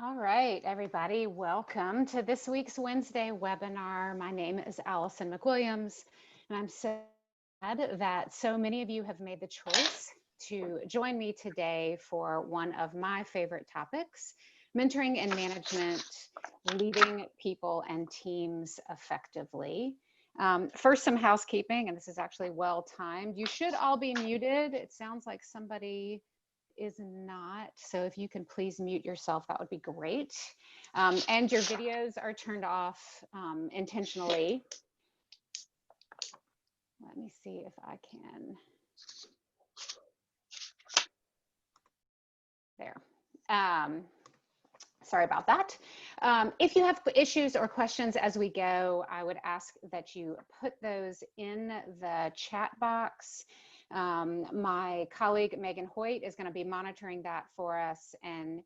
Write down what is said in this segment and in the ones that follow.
All right, everybody, welcome to this week's Wednesday webinar. My name is Allison McWilliams, and I'm so glad that so many of you have made the choice to join me today for one of my favorite topics, mentoring and management, leading people and teams effectively. First, some housekeeping, and this is actually well timed. You should all be muted. It sounds like somebody is not. So if you can please mute yourself, that would be great. And your videos are turned off intentionally. Let me see if I can. There. Sorry about that. If you have issues or questions as we go, I would ask that you put those in the chat box. My colleague Megan Hoyt is going to be monitoring that for us, and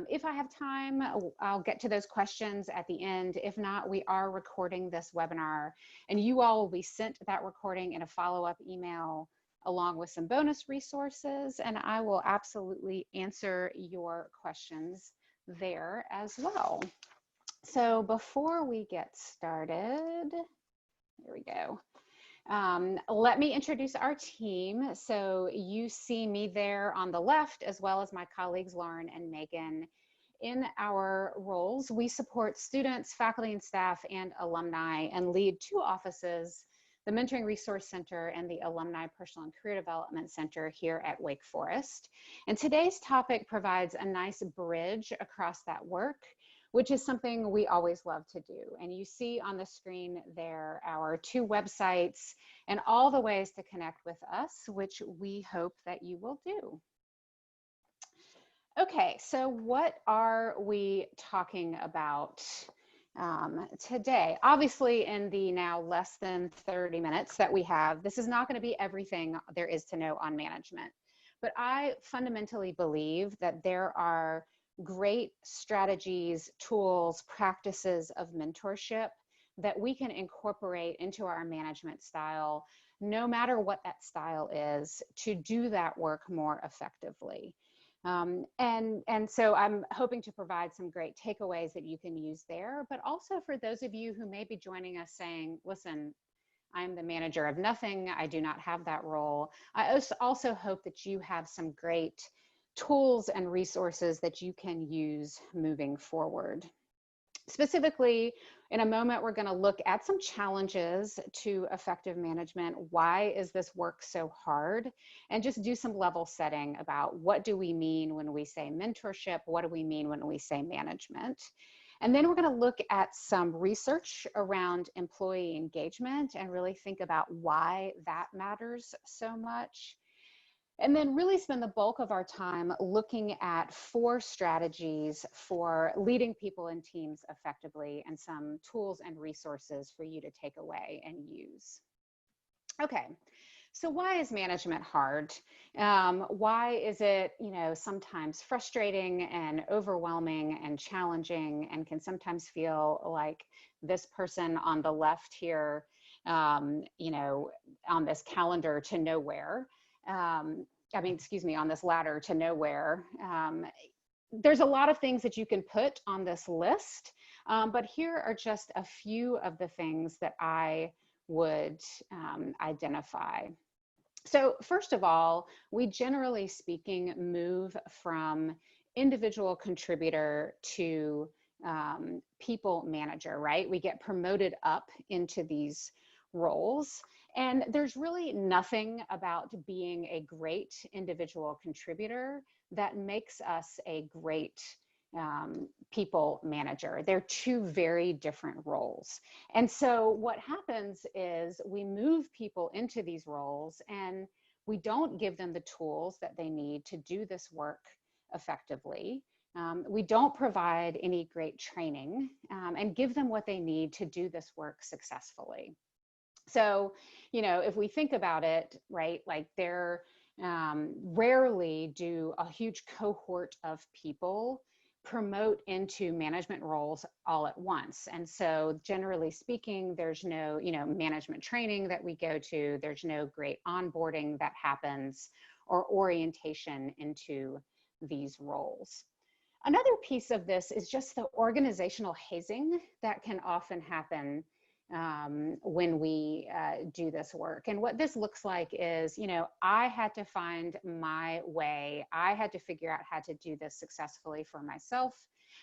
if I have time, I'll get to those questions at the end. If not, we are recording this webinar, and you all will be sent that recording in a follow-up email along with some bonus resources, and I will absolutely answer your questions there as well. So before we get started, here we go. Let me introduce our team. So you see me there on the left, as well as my colleagues, Lauren and Megan. In our roles, we support students, faculty and staff, and alumni, and lead two offices, the Mentoring Resource Center and the Alumni Personal and Career Development Center here at Wake Forest. And today's topic provides a nice bridge across that work, which is something we always love to do. And you see on the screen there our two websites and all the ways to connect with us, which we hope that you will do. Okay, so what are we talking about today? Obviously, in the now less than 30 minutes that we have, this is not going to be everything there is to know on management. But I fundamentally believe that there are great strategies, tools, practices of mentorship that we can incorporate into our management style, no matter what that style is, to do that work more effectively. And so I'm hoping to provide some great takeaways that you can use there, but also for those of you who may be joining us saying, listen, I'm the manager of nothing, I do not have that role. I also hope that you have some great tools and resources that you can use moving forward. Specifically, in a moment, we're going to look at some challenges to effective management. Why is this work so hard? And just do some level setting about what do we mean when we say mentorship? What do we mean when we say management? And then we're going to look at some research around employee engagement and really think about why that matters so much. And then really spend the bulk of our time looking at 4 strategies for leading people and teams effectively and some tools and resources for you to take away and use. Okay, so why is management hard? Why is it, sometimes frustrating and overwhelming and challenging, and can sometimes feel like this person on the left here, on this calendar to nowhere. On this ladder to nowhere. There's a lot of things that you can put on this list, but here are just a few of the things that I would identify. So first of all, we generally speaking move from individual contributor to people manager, right? We get promoted up into these roles. And there's really nothing about being a great individual contributor that makes us a great people manager. They're two very different roles. And so what happens is we move people into these roles and we don't give them the tools that they need to do this work effectively. We don't provide any great training and give them what they need to do this work successfully. So, if we think about it, right, like they're rarely do a huge cohort of people promote into management roles all at once. And so generally speaking, there's no, management training that we go to, there's no great onboarding that happens or orientation into these roles. Another piece of this is just the organizational hazing that can often happen when we do this work. And what this looks like is, I had to find my way. I had to figure out how to do this successfully for myself.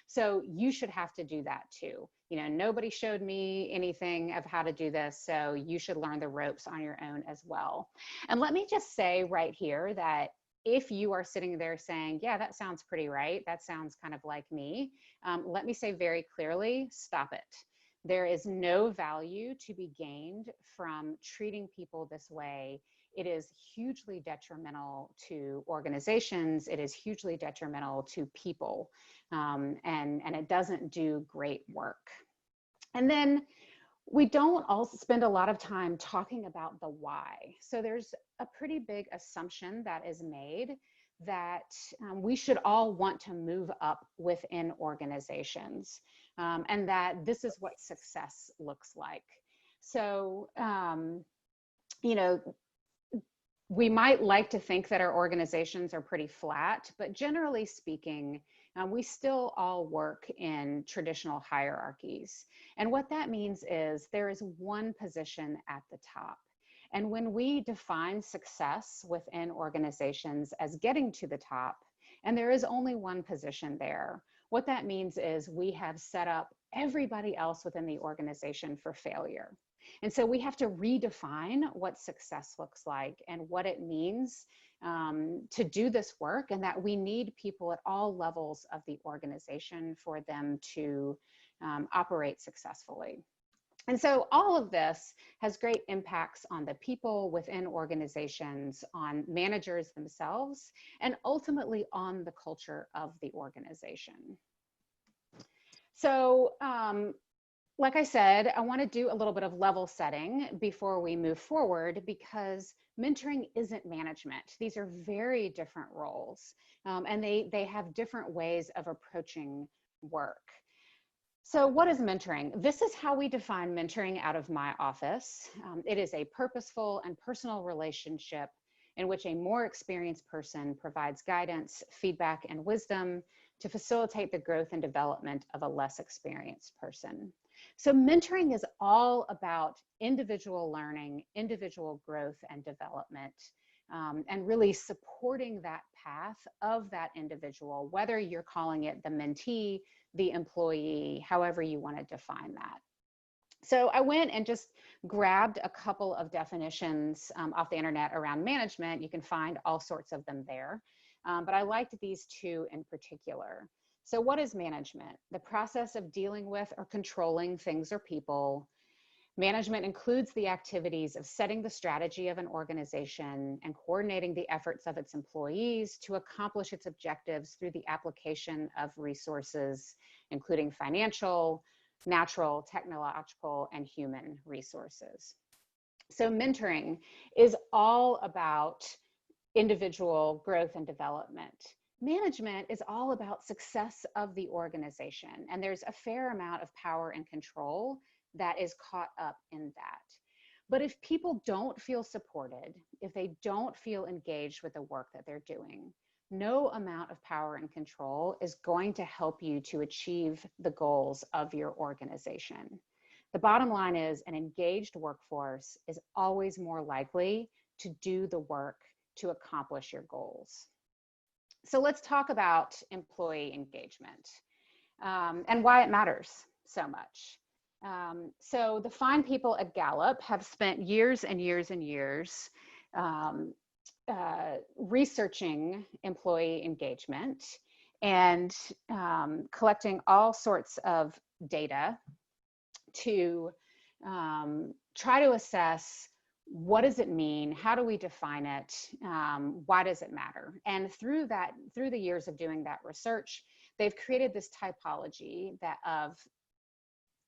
So you should have to do that too. Nobody showed me anything of how to do this, so you should learn the ropes on your own as well. And let me just say right here that if you are sitting there saying, yeah, that sounds pretty right, that sounds kind of like me, let me say very clearly, stop it. There is no value to be gained from treating people this way. It is hugely detrimental to organizations. It is hugely detrimental to people, and it doesn't do great work. And then we don't also spend a lot of time talking about the why. So there's a pretty big assumption that is made that we should all want to move up within organizations, and that this is what success looks like. So, we might like to think that our organizations are pretty flat, but generally speaking, we still all work in traditional hierarchies. And what that means is there is one position at the top. And when we define success within organizations as getting to the top, and there is only one position there, what that means is we have set up everybody else within the organization for failure. And so we have to redefine what success looks like and what it means to do this work, and that we need people at all levels of the organization for them to operate successfully. And so all of this has great impacts on the people within organizations, on managers themselves, and ultimately on the culture of the organization. So, like I said, I want to do a little bit of level setting before we move forward, because mentoring isn't management. These are very different roles, and they have different ways of approaching work. So what is mentoring? This is how we define mentoring out of my office. It is a purposeful and personal relationship in which a more experienced person provides guidance, feedback, and wisdom to facilitate the growth and development of a less experienced person. So mentoring is all about individual learning, individual growth and development, and really supporting that path of that individual, whether you're calling it the mentee, the employee, however you want to define that. So I went and just grabbed a couple of definitions off the internet around management. You can find all sorts of them there, but I liked these two in particular. So what is management? The process of dealing with or controlling things or people. Management includes the activities of setting the strategy of an organization and coordinating the efforts of its employees to accomplish its objectives through the application of resources, including financial, natural, technological, and human resources. So mentoring is all about individual growth and development. Management is all about success of the organization, and there's a fair amount of power and control that is caught up in that. But if people don't feel supported, if they don't feel engaged with the work that they're doing, no amount of power and control is going to help you to achieve the goals of your organization. The bottom line is an engaged workforce is always more likely to do the work to accomplish your goals. So let's talk about employee engagement and why it matters so much. So the fine people at Gallup have spent years and years and years researching employee engagement and collecting all sorts of data to try to assess what does it mean, how do we define it, why does it matter? And through the years of doing that research, they've created this typology of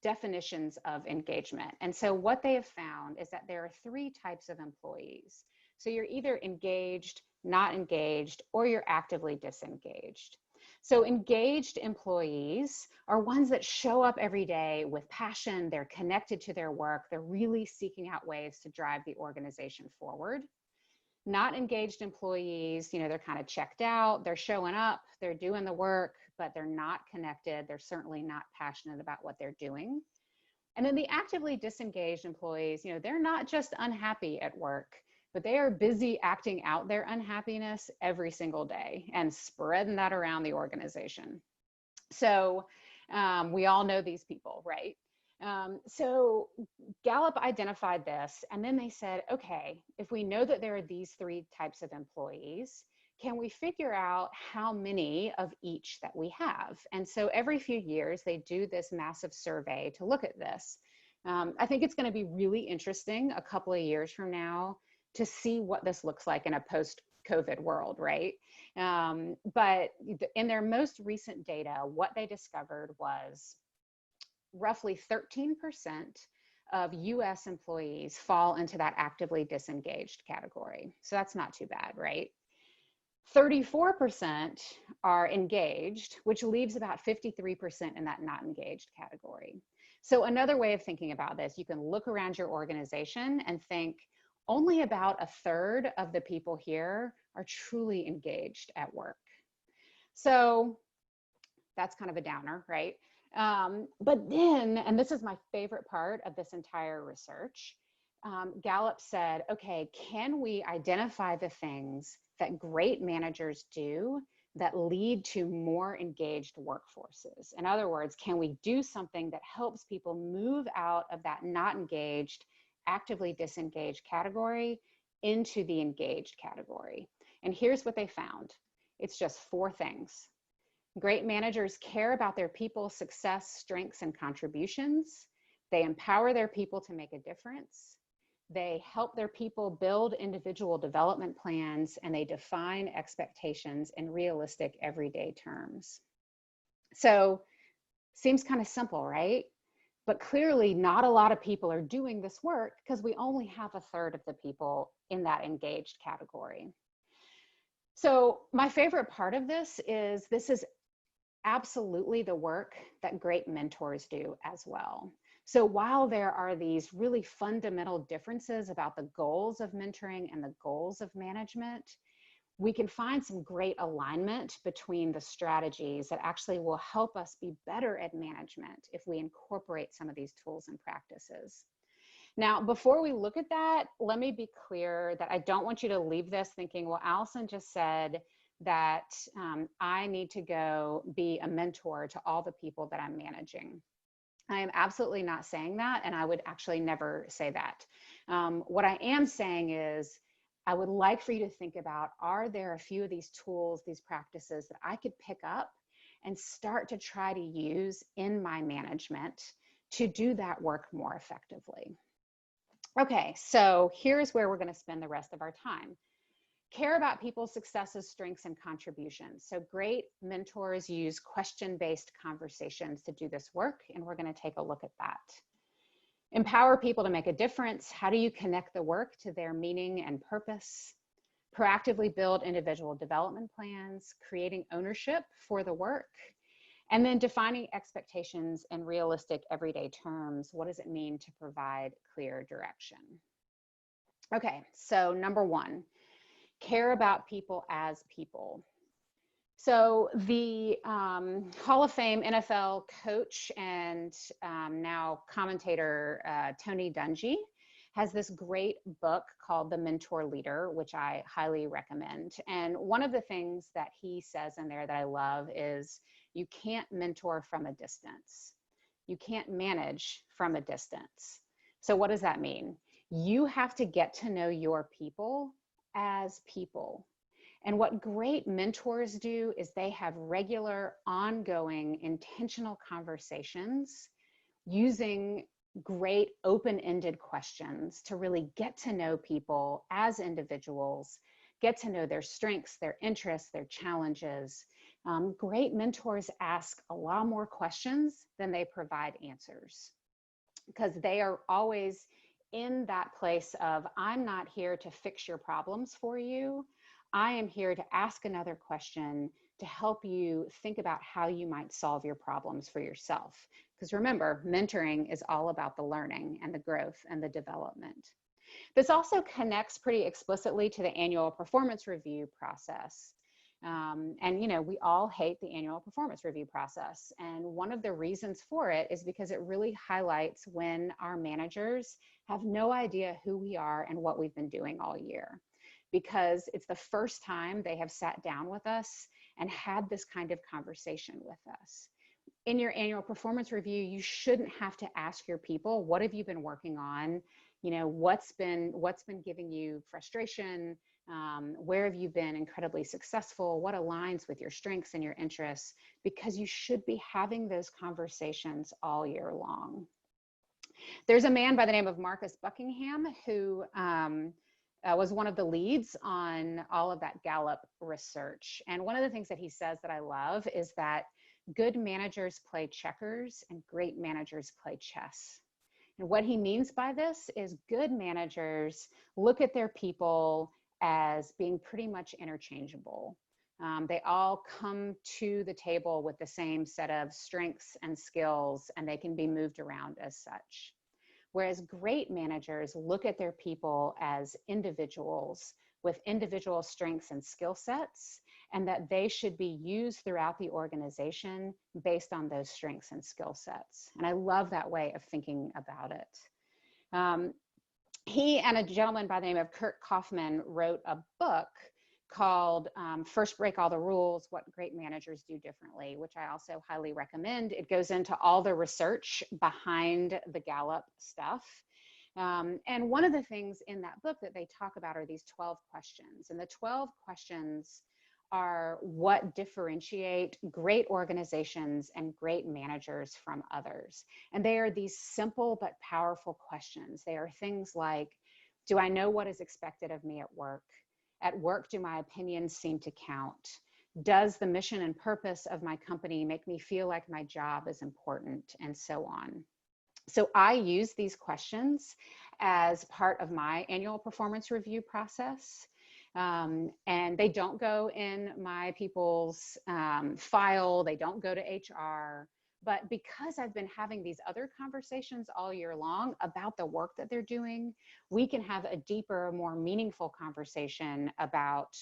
definitions of engagement. And so what they have found is that there are three types of employees. So you're either engaged, not engaged, or you're actively disengaged. So engaged employees are ones that show up every day with passion, they're connected to their work, they're really seeking out ways to drive the organization forward. Not engaged employees, they're kind of checked out, they're showing up, they're doing the work, but they're not connected. They're certainly not passionate about what they're doing. And then the actively disengaged employees, they're not just unhappy at work, but they are busy acting out their unhappiness every single day and spreading that around the organization. So we all know these people, right? So Gallup identified this, and then they said, okay, if we know that there are these three types of employees, can we figure out how many of each that we have? And so every few years, they do this massive survey to look at this. I think it's going to be really interesting a couple of years from now to see what this looks like in a post-COVID world, right? But in their most recent data, what they discovered was roughly 13% of US employees fall into that actively disengaged category. So that's not too bad, right? 34% are engaged, which leaves about 53% in that not engaged category. So another way of thinking about this, you can look around your organization and think only about a third of the people here are truly engaged at work. So that's kind of a downer, right? But then, and this is my favorite part of this entire research, Gallup said, okay, can we identify the things that great managers do that lead to more engaged workforces? In other words, can we do something that helps people move out of that not engaged, actively disengaged category into the engaged category? And here's what they found. It's just 4 things. Great managers care about their people's success, strengths, and contributions. They empower their people to make a difference. They help their people build individual development plans, and they define expectations in realistic everyday terms. So, seems kind of simple, right? But clearly not a lot of people are doing this work because we only have a third of the people in that engaged category. So my favorite part of this is absolutely the work that great mentors do as well. So while there are these really fundamental differences about the goals of mentoring and the goals of management, we can find some great alignment between the strategies that actually will help us be better at management if we incorporate some of these tools and practices. Now, before we look at that, let me be clear that I don't want you to leave this thinking, well, Allison just said that I need to go be a mentor to all the people that I'm managing. I am absolutely not saying that, and I would actually never say that. What I am saying is, I would like for you to think about, are there a few of these tools, these practices that I could pick up and start to try to use in my management to do that work more effectively? Okay, so here's where we're going to spend the rest of our time. Care about people's successes, strengths, and contributions. So great mentors use question-based conversations to do this work, and we're going to take a look at that. Empower people to make a difference. How do you connect the work to their meaning and purpose? Proactively build individual development plans, creating ownership for the work, and then defining expectations in realistic everyday terms. What does it mean to provide clear direction? Okay, so number 1, care about people as people. So the Hall of Fame NFL coach and now commentator Tony Dungy has this great book called The Mentor Leader, which I highly recommend. And one of the things that he says in there that I love is you can't mentor from a distance. You can't manage from a distance. So what does that mean? You have to get to know your people as people. And what great mentors do is they have regular, ongoing, intentional conversations using great open-ended questions to really get to know people as individuals, get to know their strengths, their interests, their challenges. Great mentors ask a lot more questions than they provide answers, because they are always in that place of, I'm not here to fix your problems for you. I am here to ask another question to help you think about how you might solve your problems for yourself. Because remember, mentoring is all about the learning and the growth and the development. This also connects pretty explicitly to the annual performance review process. And, we all hate the annual performance review process. And one of the reasons for it is because it really highlights when our managers have no idea who we are and what we've been doing all year, because it's the first time they have sat down with us and had this kind of conversation with us. In your annual performance review, you shouldn't have to ask your people, what have you been working on? What's been giving you frustration? Where have you been incredibly successful? What aligns with your strengths and your interests? Because you should be having those conversations all year long. There's a man by the name of Marcus Buckingham who was one of the leads on all of that Gallup research. And one of the things that he says that I love is that good managers play checkers and great managers play chess. And what he means by this is good managers look at their people as being pretty much interchangeable. They all come to the table with the same set of strengths and skills, and they can be moved around as such. Whereas great managers look at their people as individuals with individual strengths and skill sets, and that they should be used throughout the organization based on those strengths and skill sets. And I love that way of thinking about it. He and a gentleman by the name of Kurt Kaufman wrote a book called First Break All the Rules, What Great Managers Do Differently, which I also highly recommend. It goes into all the research behind the Gallup stuff. And one of the things in that book that they talk about are these 12 questions. And the 12 questions are what differentiate great organizations and great managers from others. And they are these simple but powerful questions. They are things like, do I know what is expected of me at work? At work, do my opinions seem to count? Does the mission and purpose of my company make me feel like my job is important? And so on. So I use these questions as part of my annual performance review process. And they don't go in my people's file, they don't go to HR, but because I've been having these other conversations all year long about the work that they're doing, we can have a deeper, more meaningful conversation about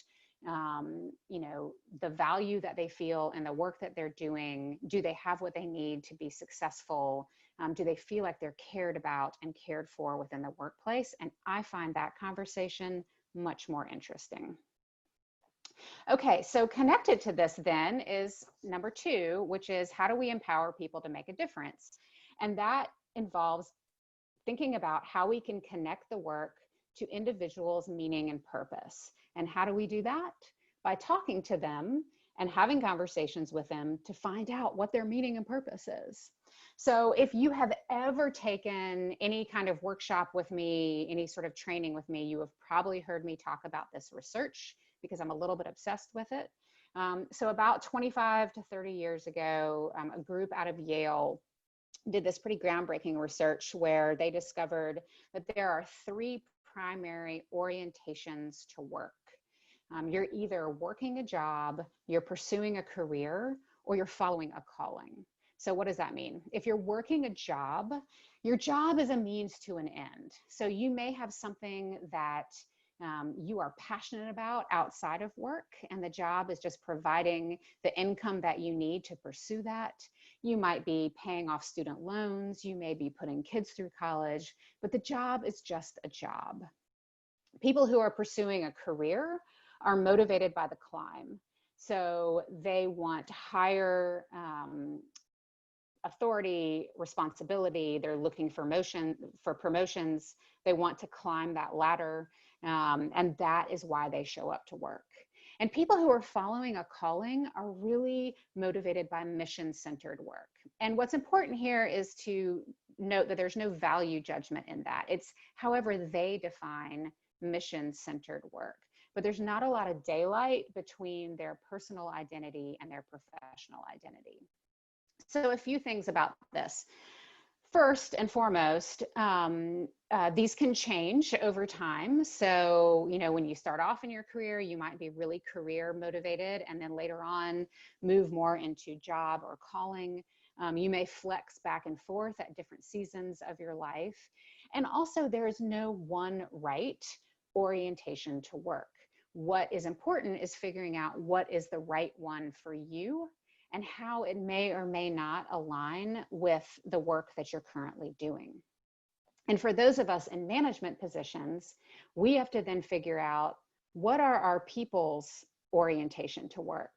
the value that they feel in the work that they're doing. Do they have what they need to be successful? Do they feel like they're cared about and cared for within the workplace? And I find that conversation much more interesting. Okay, so connected to this then is number 2, which is how do we empower people to make a difference? And that involves thinking about how we can connect the work to individuals' meaning and purpose. And how do we do that? By talking to them and having conversations with them to find out what their meaning and purpose is. So if you have ever taken any kind of workshop with me, any sort of training with me, you have probably heard me talk about this research because I'm a little bit obsessed with it. So about 25 to 30 years ago, a group out of Yale did this pretty groundbreaking research where they discovered that there are 3 primary orientations to work. You're either working a job, you're pursuing a career, or you're following a calling. So what does that mean? If you're working a job, your job is a means to an end. So you may have something that you are passionate about outside of work, and the job is just providing the income that you need to pursue that. You might be paying off student loans, you may be putting kids through college, but the job is just a job. People who are pursuing a career are motivated by the climb. So they want higher authority, responsibility. They're looking for promotions. They want to climb that ladder. And that is why they show up to work. And people who are following a calling are really motivated by mission-centered work. And what's important here is to note that there's no value judgment in that. It's however they define mission-centered work. But there's not a lot of daylight between their personal identity and their professional identity. So a few things about this. First and foremost, these can change over time. So, when you start off in your career, you might be really career motivated, and then later on move more into job or calling. You may flex back and forth at different seasons of your life. And also there is no one right orientation to work. what is important is figuring out what is the right one for you and how it may or may not align with the work that you're currently doing. And for those of us in management positions, we have to then figure out what are our people's orientation to work.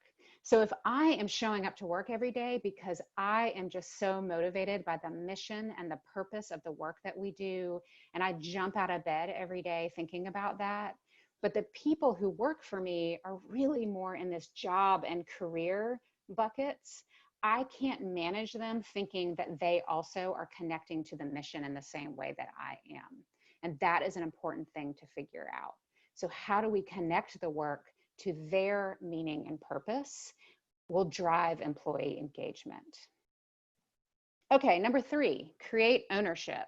So if I am showing up to work every day because I am just so motivated by the mission and the purpose of the work that we do, and I jump out of bed every day thinking about that, but the people who work for me are really more in this job and career buckets, I can't manage them thinking that they also are connecting to the mission in the same way that I am. And that is an important thing to figure out. So how do we connect the work to their meaning and purpose will drive employee engagement. Okay, number 3, create ownership.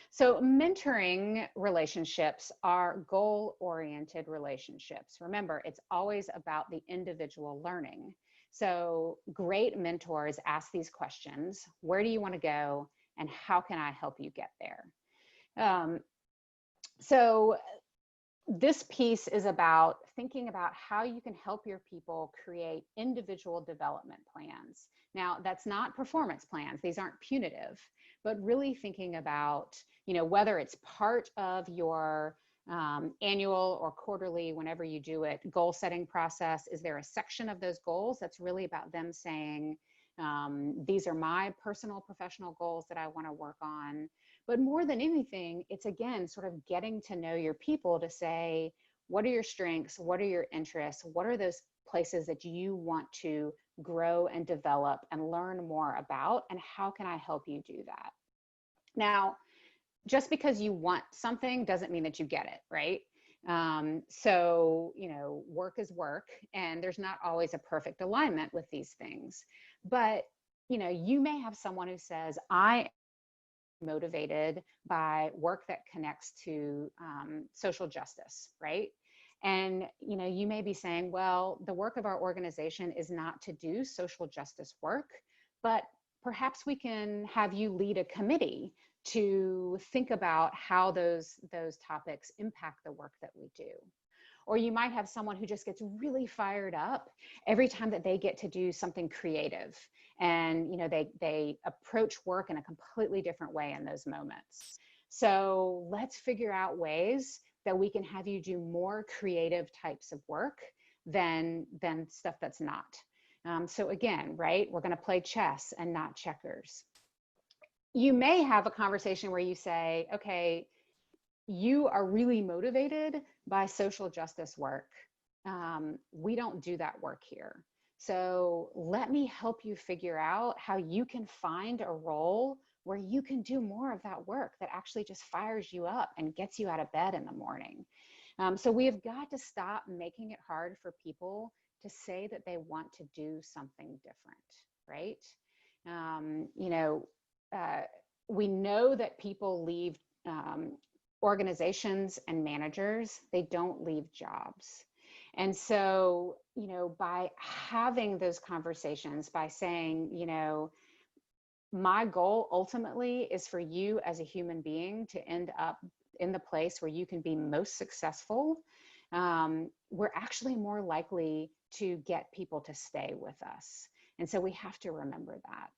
So mentoring relationships are goal-oriented relationships. Remember, it's always about the individual learning. So great mentors ask these questions: where do you want to go, and how can I help you get there? So this piece is about thinking about how you can help your people create individual development plans. Now, that's not performance plans. These aren't punitive, but really thinking about, whether it's part of your annual or quarterly, whenever you do it, goal setting process. Is there a section of those goals that's really about them saying, these are my personal professional goals that I want to work on? But more than anything, it's again, sort of getting to know your people to say, what are your strengths? What are your interests? What are those places that you want to grow and develop and learn more about? And how can I help you do that? Now, just because you want something doesn't mean that you get it, right? So, work is work, and there's not always a perfect alignment with these things. But, you may have someone who says, I motivated by work that connects to social justice, right? And you may be saying, well, the work of our organization is not to do social justice work, but perhaps we can have you lead a committee to think about how those topics impact the work that we do. Or you might have someone who just gets really fired up every time that they get to do something creative. And they approach work in a completely different way in those moments. So let's figure out ways that we can have you do more creative types of work than stuff that's not. So again, right, we're going to play chess and not checkers. You may have a conversation where you say, okay, you are really motivated by social justice work. We don't do that work here. So let me help you figure out how you can find a role where you can do more of that work that actually just fires you up and gets you out of bed in the morning. So we have got to stop making it hard for people to say that they want to do something different, right? We know that people leave organizations and managers, they don't leave jobs. And so, by having those conversations, by saying, my goal ultimately is for you as a human being to end up in the place where you can be most successful, we're actually more likely to get people to stay with us. And so we have to remember that.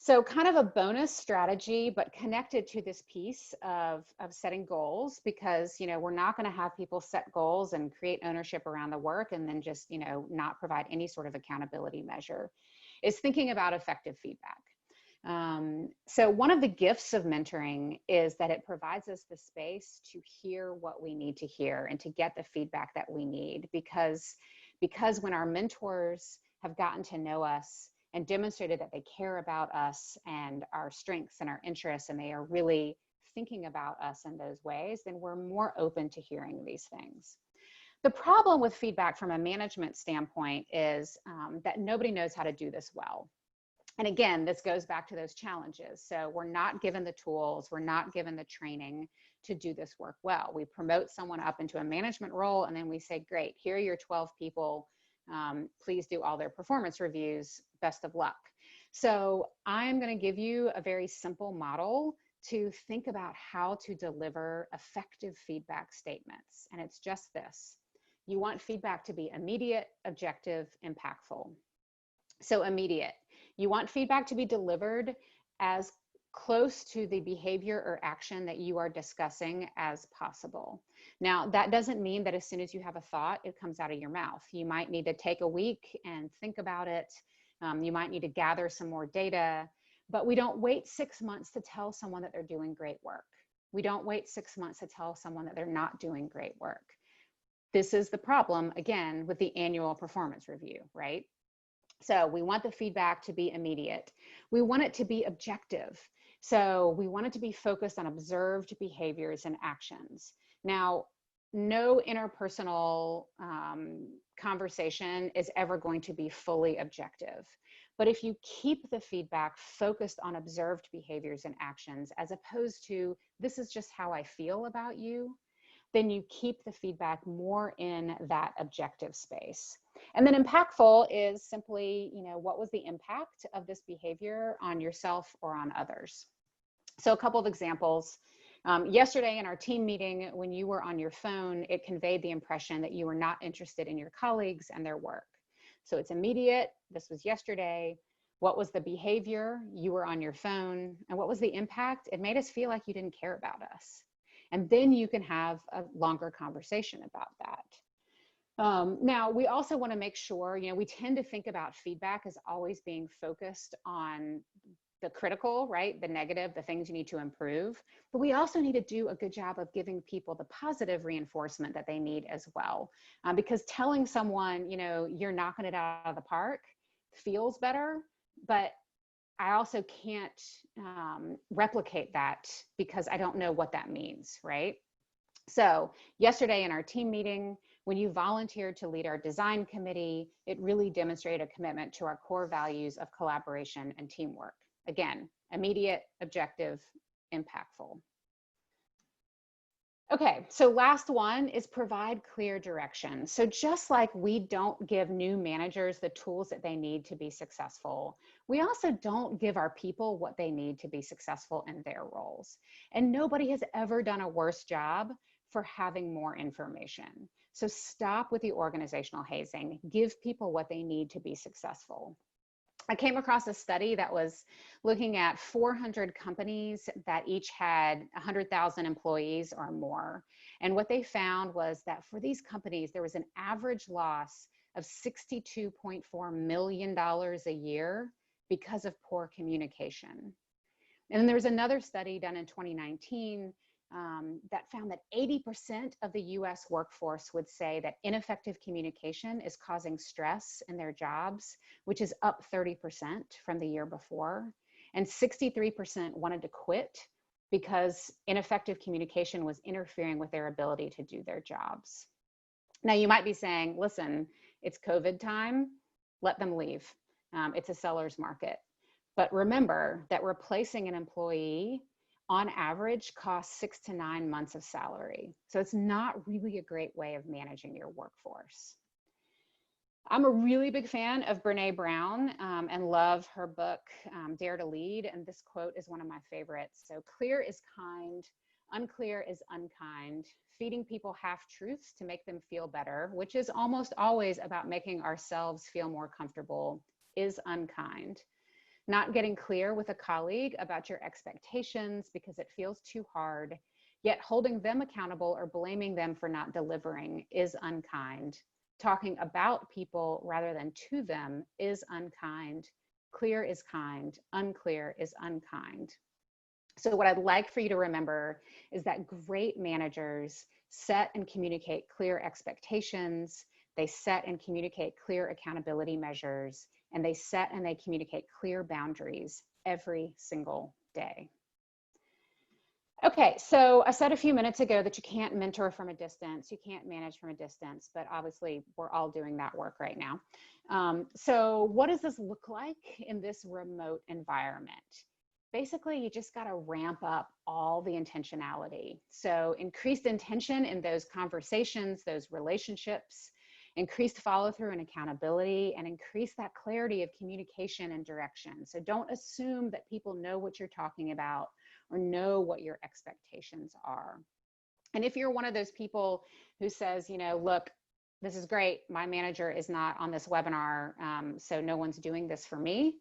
So kind of a bonus strategy, but connected to this piece of setting goals, because, we're not going to have people set goals and create ownership around the work and then just, not provide any sort of accountability measure, is thinking about effective feedback. So one of the gifts of mentoring is that it provides us the space to hear what we need to hear and to get the feedback that we need, because when our mentors have gotten to know us and demonstrated that they care about us and our strengths and our interests, and they are really thinking about us in those ways, then we're more open to hearing these things. The problem with feedback from a management standpoint is that nobody knows how to do this well. And again, this goes back to those challenges. So we're not given the tools, we're not given the training to do this work well. We promote someone up into a management role, and then we say, great, here are your 12 people. Please do all their performance reviews. Best of luck. So I'm going to give you a very simple model to think about how to deliver effective feedback statements. And it's just this. You want feedback to be immediate, objective, impactful. So immediate. You want feedback to be delivered as close to the behavior or action that you are discussing as possible. Now, that doesn't mean that as soon as you have a thought, it comes out of your mouth. You might need to take a week and think about it. You might need to gather some more data, but we don't wait 6 months to tell someone that they're doing great work. We don't wait 6 months to tell someone that they're not doing great work. This is the problem, again, with the annual performance review, right? So we want the feedback to be immediate. We want it to be objective. So we want it to be focused on observed behaviors and actions. Now, no interpersonal conversation is ever going to be fully objective. But if you keep the feedback focused on observed behaviors and actions, as opposed to, this is just how I feel about you, then you keep the feedback more in that objective space. And then impactful is simply, what was the impact of this behavior on yourself or on others? So a couple of examples. Yesterday in our team meeting, when you were on your phone, it conveyed the impression that you were not interested in your colleagues and their work. So it's immediate. This was yesterday. What was the behavior? You were on your phone. And what was the impact? It made us feel like you didn't care about us. And then you can have a longer conversation about that. Now, we also want to make sure, we tend to think about feedback as always being focused on the critical, right? The negative, the things you need to improve. But we also need to do a good job of giving people the positive reinforcement that they need as well. Because telling someone, you're knocking it out of the park feels better, but I also can't replicate that because I don't know what that means, right? So yesterday in our team meeting, when you volunteered to lead our design committee, it really demonstrated a commitment to our core values of collaboration and teamwork. Again, immediate, objective, impactful. Okay, so last one is provide clear direction. So just like we don't give new managers the tools that they need to be successful, we also don't give our people what they need to be successful in their roles. And nobody has ever done a worse job for having more information. So stop with the organizational hazing. Give people what they need to be successful. I came across a study that was looking at 400 companies that each had 100,000 employees or more. And what they found was that for these companies, there was an average loss of $62.4 million a year because of poor communication. And then there was another study done in 2019 that found that 80% of the US workforce would say that ineffective communication is causing stress in their jobs, which is up 30% from the year before. And 63% wanted to quit because ineffective communication was interfering with their ability to do their jobs. Now you might be saying, listen, it's COVID time, let them leave. It's a seller's market. But remember that replacing an employee on average costs 6 to 9 months of salary. So it's not really a great way of managing your workforce. I'm a really big fan of Brené Brown and love her book, Dare to Lead. And this quote is one of my favorites. So clear is kind, unclear is unkind. Feeding people half-truths to make them feel better, which is almost always about making ourselves feel more comfortable, is unkind. Not getting clear with a colleague about your expectations because it feels too hard, yet holding them accountable or blaming them for not delivering is unkind. Talking about people rather than to them is unkind. Clear is kind, unclear is unkind. So what I'd like for you to remember is that great managers set and communicate clear expectations. They set and communicate clear accountability measures, and they set and they communicate clear boundaries every single day. Okay, so I said a few minutes ago that you can't mentor from a distance, you can't manage from a distance, but obviously we're all doing that work right now. So what does this look like in this remote environment? Basically, you just got to ramp up all the intentionality. So increased intention in those conversations, those relationships, increased follow through and accountability, and increase that clarity of communication and direction. So don't assume that people know what you're talking about or know what your expectations are. And if you're one of those people who says, look, this is great, my manager is not on this webinar, so no one's doing this for me,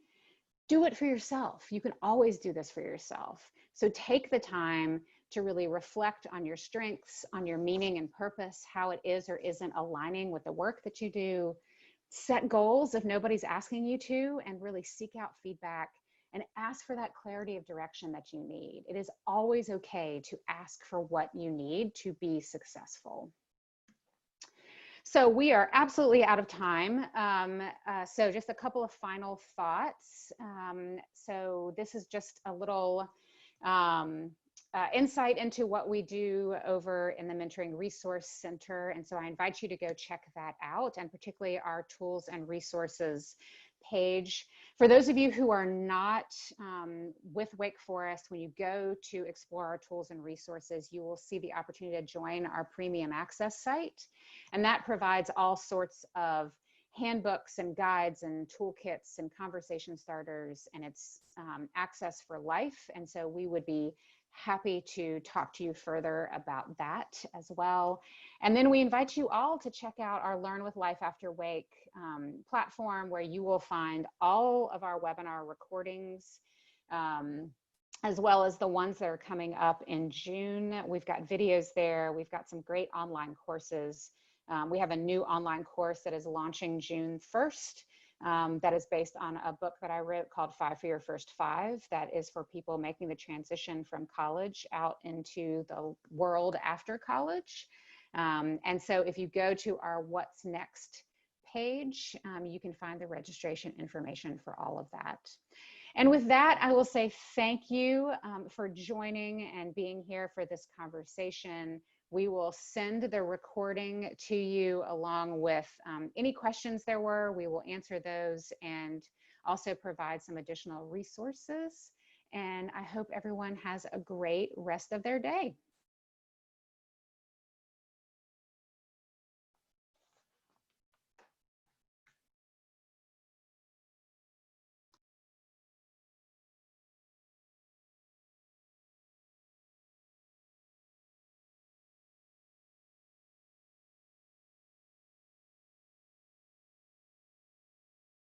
do it for yourself. You can always do this for yourself. So take the time to really reflect on your strengths, on your meaning and purpose, how it is or isn't aligning with the work that you do. Set goals if nobody's asking you to, and really seek out feedback and ask for that clarity of direction that you need. It is always okay to ask for what you need to be successful. So we are absolutely out of time. So just a couple of final thoughts. So this is just a little insight into what we do over in the Mentoring Resource Center. And so I invite you to go check that out, and particularly our tools and resources page. For those of you who are not with Wake Forest, when you go to explore our tools and resources, you will see the opportunity to join our premium access site. And that provides all sorts of handbooks and guides and toolkits and conversation starters, and it's access for life. And so we would be happy to talk to you further about that as well. And then we invite you all to check out our Learn with Life After Wake platform, where you will find all of our webinar recordings, as well as the ones that are coming up in June. We've got videos there. We've got some great online courses. We have a new online course that is launching June 1st. That is based on a book that I wrote called 5 for Your First 5. That is for people making the transition from college out into the world after college. And so if you go to our What's Next page, you can find the registration information for all of that. And with that, I will say thank you for joining and being here for this conversation. We will send the recording to you along with any questions there were. We will answer those and also provide some additional resources. And I hope everyone has a great rest of their day.